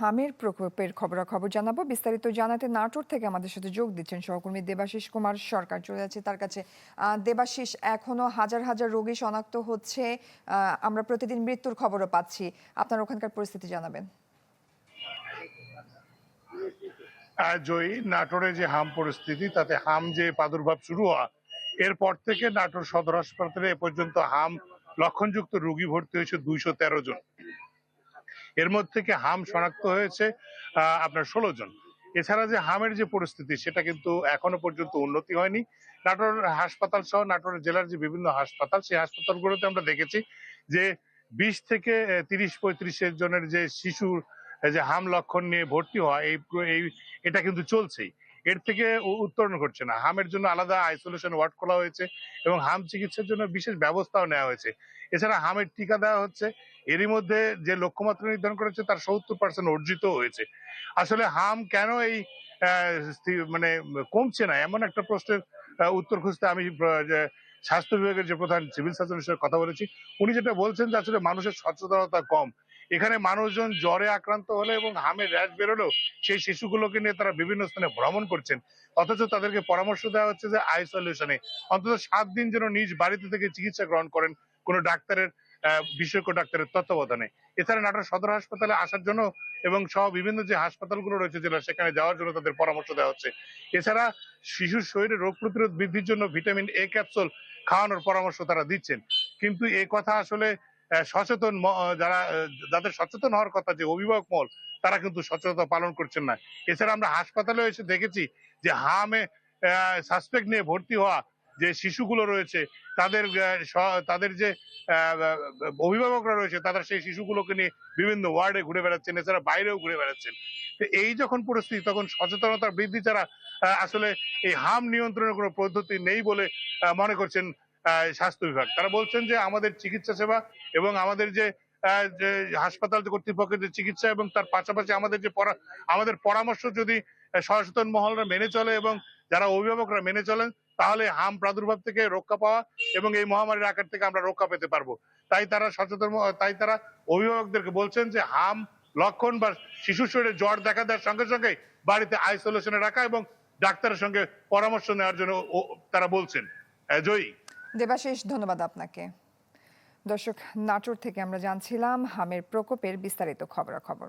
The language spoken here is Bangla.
হামের প্রকোপের খবরাখবর জানাবো। বিস্তারিত জানাতে নাটোর থেকে আমাদের সাথে যোগ দিচ্ছেন সহকর্মী দেবাশিস কুমার সরকার। চলে যাচ্ছে তার কাছে। দেবাশিস, এখনো হাজার হাজার রোগী শনাক্ত হচ্ছে, আমরা প্রতিদিন মৃত্যুর খবরও পাচ্ছি। আপনার ওখানকার পরিস্থিতি জানাবেন। জয়ী, নাটোরে যে হাম পরিস্থিতি, তাতে হাম যে প্রাদুর্ভাব শুরু হওয়া, এরপর থেকে নাটোর সদর হাসপাতালে এ পর্যন্ত হাম লক্ষণযুক্ত রোগী ভর্তি হয়েছে 213 জন। এর মধ্যে থেকে হাম শনাক্ত হয়েছে আপনার 16 জন। এছাড়া যে হামের যে পরিস্থিতি, সেটা কিন্তু এখনো পর্যন্ত উন্নতি হয়নি। নাটোর হাসপাতাল সহ নাটোর জেলার যে বিভিন্ন হাসপাতাল, সেই হাসপাতালগুলোতে আমরা দেখেছি যে 20 থেকে 30-35 জনের যে শিশুর যে হাম লক্ষণ নিয়ে ভর্তি হওয়া, এই এটা কিন্তু চলছেই। এর থেকে উত্তরণ ঘটছে না। হামের জন্য আলাদা আইসোলেশন ওয়ার্ড খোলা হয়েছে এবং হাম চিকিৎসার জন্য বিশেষ ব্যবস্থাও নেওয়া হয়েছে। এছাড়া হামের টিকা দেওয়া হচ্ছে। এরই মধ্যে যে লক্ষ্যমাত্রা নির্ধারণ করেছে তার 70% অর্জিত হয়েছে। আসলে হাম কেন এই মানে কমছে না, এমন একটা প্রশ্নের উত্তর খুঁজতে আমি স্বাস্থ্য বিভাগের যে প্রধান সিভিল সার্জনের সাথে কথা বলেছি। উনি যেটা বলছেন যে আসলে মানুষের সচেতনতা কম। এখানে মানুষজন জ্বরে আক্রান্ত হলে এবং হামের র্যাশ বেরোলেও সেই শিশুগুলোকে নিয়ে তারা বিভিন্ন স্থানে ভ্রমণ করছেন, অথচ তাদেরকে পরামর্শ দেওয়া হচ্ছে যে আইসোলেশনে অন্তত 7 দিন যেন নিজ বাড়িতে থেকে চিকিৎসা গ্রহণ করেন, কোনো ডাক্তারের বিশেষজ্ঞ ডাক্তারের তত্ত্বাবধানে। এছাড়া নাটোর সদর হাসপাতালে আসার জন্য এবং সহ বিভিন্ন যে হাসপাতালগুলো রয়েছে জেলা, সেখানে যাওয়ার জন্য তাদের পরামর্শ দেওয়া হচ্ছে। এছাড়া শিশুর শরীরে রোগ প্রতিরোধ বৃদ্ধির জন্য ভিটামিন এ ক্যাপসুল খাওয়ানোর পরামর্শ তারা দিচ্ছেন। কিন্তু এই কথা আসলে সচেতন যারা যাদের সচেতন হওয়ার কথা, যে অভিভাবক মহল, তারা কিন্তু সচেতনতা পালন করছেন না। এছাড়া আমরা হাসপাতালে এসে দেখেছি যে হামে সাসপেক্ট নিয়ে ভর্তি হওয়া যে শিশুগুলো রয়েছে, তাদের তাদের যে অভিভাবকরা রয়েছে, তারা সেই শিশুগুলোকে নিয়ে বিভিন্ন ওয়ার্ডে ঘুরে বেড়াচ্ছেন, এছাড়া বাইরেও ঘুরে বেড়াচ্ছেন। তো এই যখন পরিস্থিতি, তখন সচেতনতার বৃদ্ধি ছাড়া আসলে এই হাম নিয়ন্ত্রণের কোনো পদ্ধতি নেই বলে মনে করছেন স্বাস্থ্য বিভাগ। তারা বলছেন যে আমাদের চিকিৎসা সেবা এবং আমাদের যে হাসপাতাল কর্তৃপক্ষের যে চিকিৎসা এবং তার পাশাপাশি আমাদের যে আমাদের পরামর্শ যদি সচেতন মহলরা মেনে চলে এবং যারা অভিভাবকরা মেনে চলেন, তাহলে হাম প্রাদুর্ভাব থেকে রক্ষা পাওয়া এবং এই মহামারীর আকার থেকে আমরা রক্ষা পেতে পারবো। তাই তারা অভিভাবকদেরকে বলছেন যে হাম লক্ষণ বা শিশুর শরীরে জ্বর দেখা দেওয়ার সঙ্গে সঙ্গে বাড়িতে আইসোলেশনে রাখা এবং ডাক্তারের সঙ্গে পরামর্শ নেওয়ার জন্য তারা বলছেন। জয়ী। দেবাশিস, ধন্যবাদ আপনাকে। দর্শক, নাটোর থেকে আমরা জানছিলাম হামের প্রকোপের বিস্তারিত খবরাখবর।